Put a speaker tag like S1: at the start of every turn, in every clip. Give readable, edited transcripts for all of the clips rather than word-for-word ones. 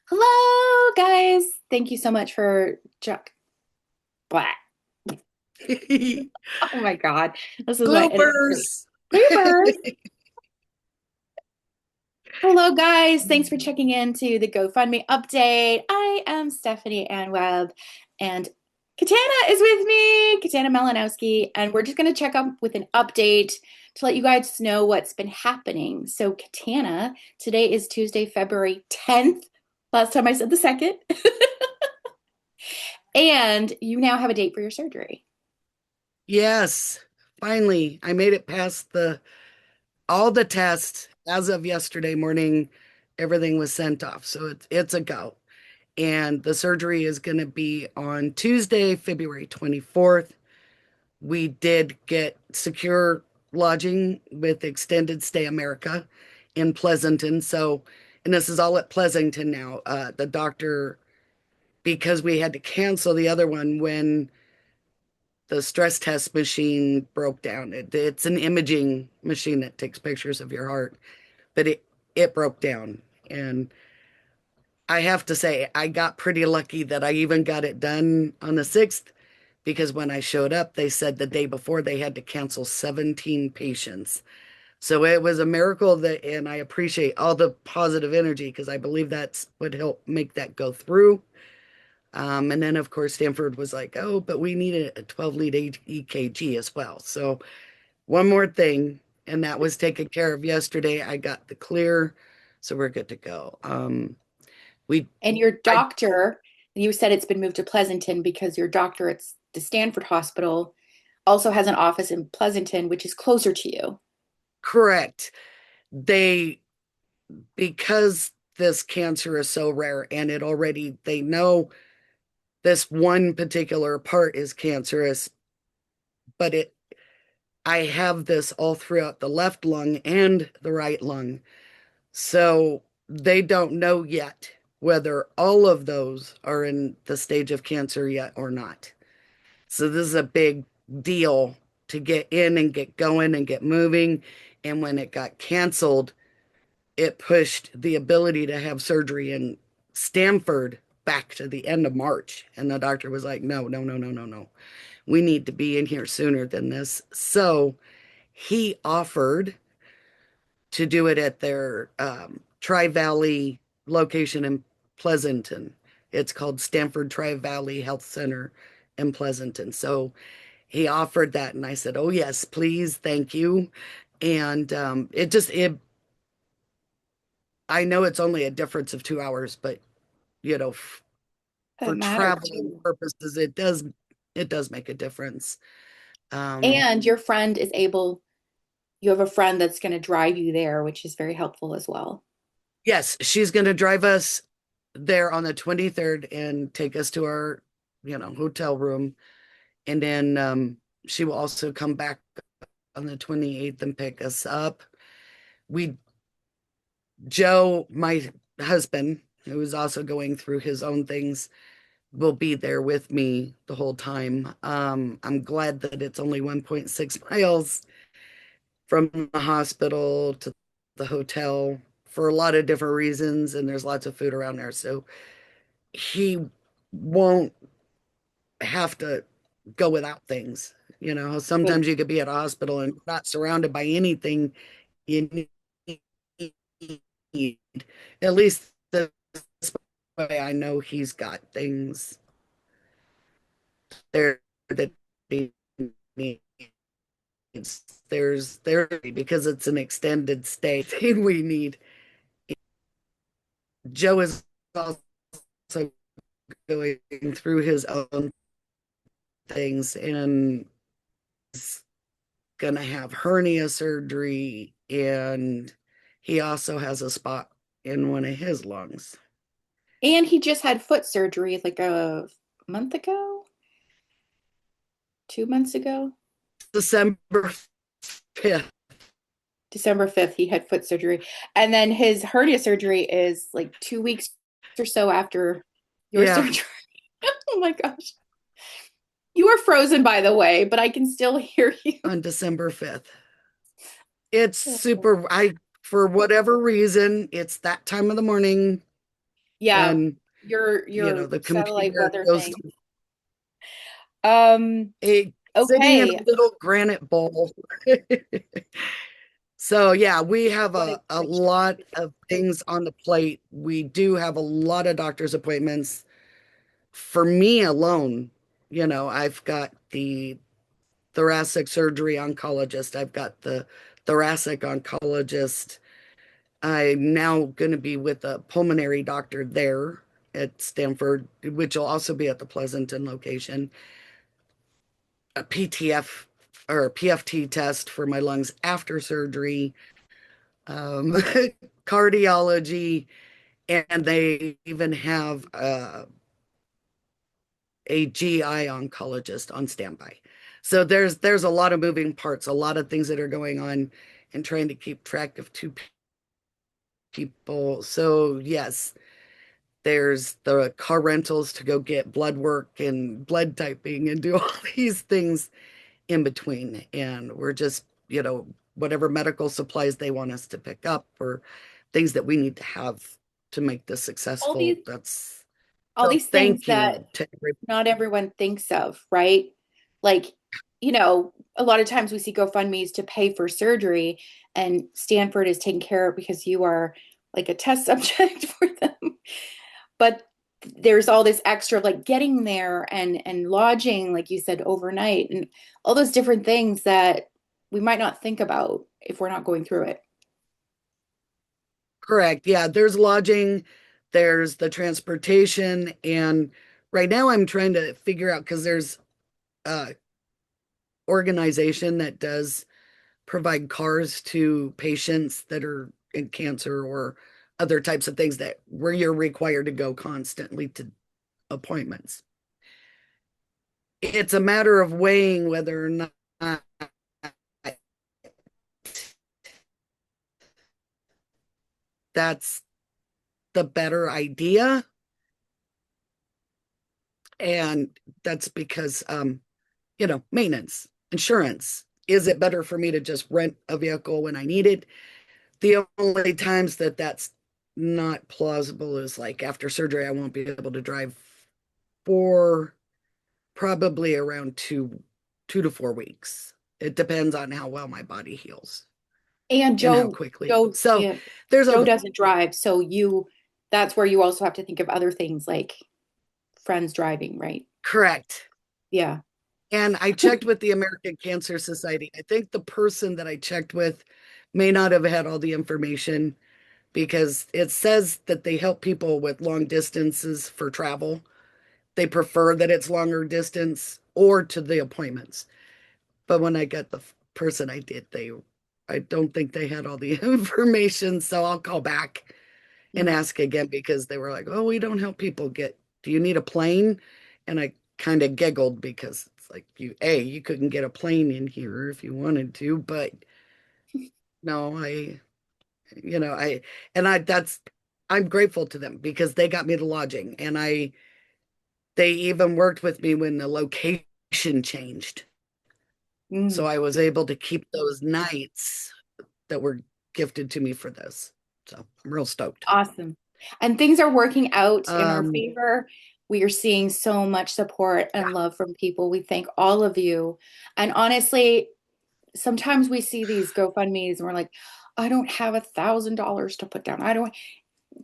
S1: Hello, guys. Thank you so much for blah. Oh my God. This is my
S2: Bloopers.
S1: bloopers. Hello, guys. Thanks for checking in to the GoFundMe update. I am Stephanie Ann Webb, and Katana is with me, Katana Malinowski, and we're just going to check up with an update to let you guys know what's been happening. So, Katana, today is Tuesday, February 10th. Last time I said the second. And you now have a date for your surgery.
S2: Yes, finally, I made it past the all the tests as of yesterday morning. Everything was sent off, so it's a go. And the surgery is going to be on Tuesday, February 24th. We did get secure lodging with Extended Stay America in Pleasanton. So, and this is all at Pleasanton now. The doctor, because we had to cancel the other one when the stress test machine broke down. It's an imaging machine that takes pictures of your heart, but it broke down. And I have to say, I got pretty lucky that I even got it done on the 6th because when I showed up, they said the day before they had to cancel 17 patients. So it was a miracle that, and I appreciate all the positive energy because I believe that's what helped make that go through. And then, of course, Stanford was like, oh, but we need a 12 lead EKG as well. So, one more thing, and that was taken care of yesterday. I got the clear, so we're good to go. We,
S1: And your
S2: I,
S1: doctor, you said it's been moved to Pleasanton because your doctor at the Stanford Hospital also has an office in Pleasanton, which is closer to you.
S2: correct. They, because this cancer is so rare and it already, they know this one particular part is cancerous, but I have this all throughout the left lung and the right lung. So they don't know yet whether all of those are in the stage of cancer yet or not. So this is a big deal to get in and get going and get moving. And when it got canceled, it pushed the ability to have surgery in Stanford back to the end of March. And the doctor was like, no, no, no, no, no, no. We need to be in here sooner than this. So he offered to do it at their Tri-Valley location in Pleasanton. It's called Stanford Tri-Valley Health Center in Pleasanton. So he offered that, and I said, "Oh yes, please, thank you." And it. I know it's only a difference of 2 hours, but you know,
S1: That
S2: for
S1: matters
S2: traveling
S1: too.
S2: purposes, it does make a difference. Um,
S1: And your friend is able, you have a friend that's going to drive you there, which is very helpful as well.
S2: yes, she's going to drive us there on the 23rd and take us to our, hotel room. And then she will also come back on the 28th and pick us up. We, Joe, my husband, who is also going through his own things, will be there with me the whole time. I'm glad that it's only 1.6 miles from the hospital to the hotel for a lot of different reasons, and there's lots of food around there. So he won't have to go without things.
S1: Good.
S2: Sometimes you could be at a hospital and not surrounded by anything you need. At least this way I know he's got things there that he needs. There's therapy because it's an extended stay thing we need. Joe is also going through his own things and is gonna have hernia surgery, and he also has a spot in one of his lungs.
S1: And he just had foot surgery like a month ago, 2 months ago.
S2: December 5th.
S1: December 5th, he had foot surgery. And then his hernia surgery is like 2 weeks or so after your
S2: Yeah,
S1: surgery. Oh my gosh. You are frozen, by the way, but I can still hear you.
S2: on December 5th. It's super. For whatever reason, it's that time of the morning.
S1: Yeah,
S2: when,
S1: your
S2: the
S1: satellite
S2: computer
S1: weather
S2: goes
S1: thing.
S2: to
S1: Um,
S2: sitting in
S1: okay.
S2: a little granite bowl. So yeah, we have
S1: What a
S2: a
S1: great
S2: lot of things on the plate. We do have a lot of doctor's appointments. For me alone, I've got the thoracic surgery oncologist, I've got the thoracic oncologist. I'm now going to be with a pulmonary doctor there at Stanford, which will also be at the Pleasanton location. A PTF or PFT test for my lungs after surgery, um, cardiology, and they even have a GI oncologist on standby. So there's a lot of moving parts, a lot of things that are going on, and trying to keep track of two people. So yes, there's the car rentals to go get blood work and blood typing and do all these things in between. And we're just, whatever medical supplies they want us to pick up or things that we need to have to make this
S1: all
S2: successful.
S1: these
S2: That's
S1: all
S2: so
S1: these things
S2: thank
S1: that
S2: you to everybody.
S1: not everyone thinks of, right? Like, a lot of times we see GoFundMe's to pay for surgery, and Stanford is taken care of because you are like a test subject for them. But there's all this extra like getting there and lodging, like you said, overnight, and all those different things that we might not think about if we're not going through it.
S2: Correct. Yeah, there's lodging, there's the transportation, and right now I'm trying to figure out because there's a organization that does provide cars to patients that are in cancer or other types of things that where you're required to go constantly to appointments. It's a matter of weighing whether or not that's the better idea. And that's because maintenance, insurance. Is it better for me to just rent a vehicle when I need it? The only times that that's not plausible is like after surgery, I won't be able to drive for probably around 2 to 4 weeks. It depends on how well my body heals
S1: And
S2: and how
S1: Joe,
S2: quickly.
S1: Joe,
S2: So
S1: yeah,
S2: there's
S1: Joe
S2: a
S1: doesn't drive, so that's where you also have to think of other things like friends driving, right?
S2: correct.
S1: Yeah.
S2: And I checked with the American Cancer Society. I think the person that I checked with may not have had all the information because it says that they help people with long distances for travel. They prefer that it's longer distance or to the appointments. But when I got the person I did, I don't think they had all the information. So I'll call back and
S1: Mm.
S2: ask again because they were like, oh, we don't help people do you need a plane? And I kind of giggled because it's like, you couldn't get a plane in here if you wanted to, but no, you know, I, and I, that's, I'm grateful to them because they got me the lodging and they even worked with me when the location changed. So
S1: Mm.
S2: I was able to keep those nights that were gifted to me for this. So I'm real stoked.
S1: Awesome. And things are working out in our
S2: Um,
S1: favor. We are seeing so much support
S2: yeah,
S1: and love from people. We thank all of you. And honestly, sometimes we see these GoFundMe's and we're like, I don't have $1,000 to put down. I don't,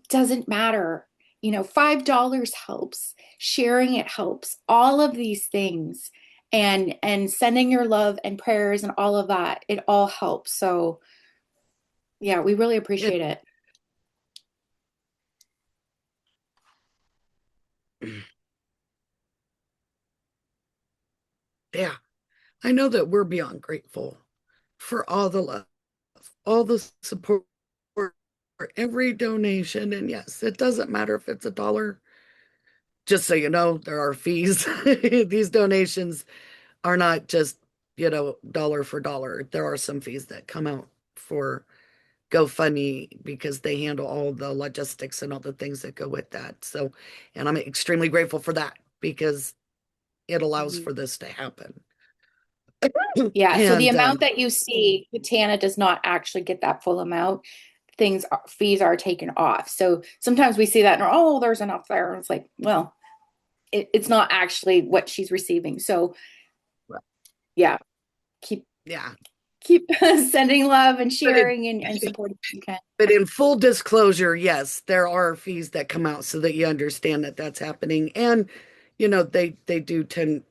S1: doesn't matter. $5 helps. Sharing it helps. All of these things and sending your love and prayers and all of that, it all helps. So yeah, we really
S2: it,
S1: appreciate it.
S2: yeah, I know that we're beyond grateful for all the love, all the support, for every donation. And yes, it doesn't matter if it's $1. Just so you know, there are fees. These donations are not just, dollar for dollar. There are some fees that come out for GoFundMe because they handle all the logistics and all the things that go with that. So, and I'm extremely grateful for that because it allows
S1: Mhm.
S2: for this to happen.
S1: Yeah, so the
S2: And
S1: amount that you see, Catana does not actually get that full amount. fees are taken off. So sometimes we see that and oh, there's enough there. And it's like, well, it's not actually what she's receiving. So yeah, keep
S2: Yeah.
S1: keep sending love and
S2: But it,
S1: sharing and supporting if you can.
S2: but in full disclosure, yes, there are fees that come out so that you understand that that's happening. And, they do tend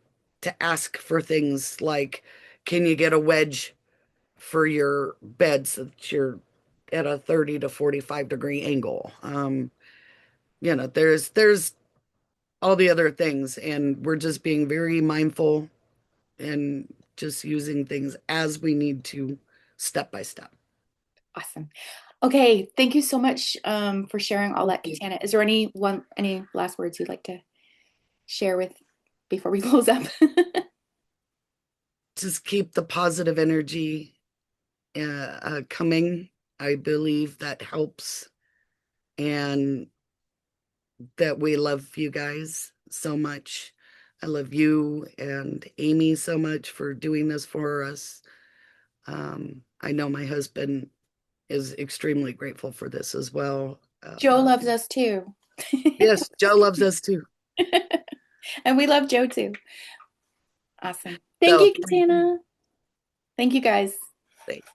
S2: to ask for things like, can you get a wedge for your bed so that you're at a 30 to 45-degree angle? There's all the other things, and we're just being very mindful and just using things as we need to, step by step.
S1: Awesome. Okay, thank you so much for sharing all that, Katana. Is there any last words you'd like to share with before we close up?
S2: Just keep the positive energy coming. I believe that helps, and that we love you guys so much. I love you and Amy so much for doing this for us. I know my husband is extremely grateful for this as well.
S1: Joe loves us too.
S2: Yes, Joe loves us too.
S1: And we love Joe too. Awesome. Thank
S2: So
S1: you, Katana. Thank you, guys.
S2: thanks.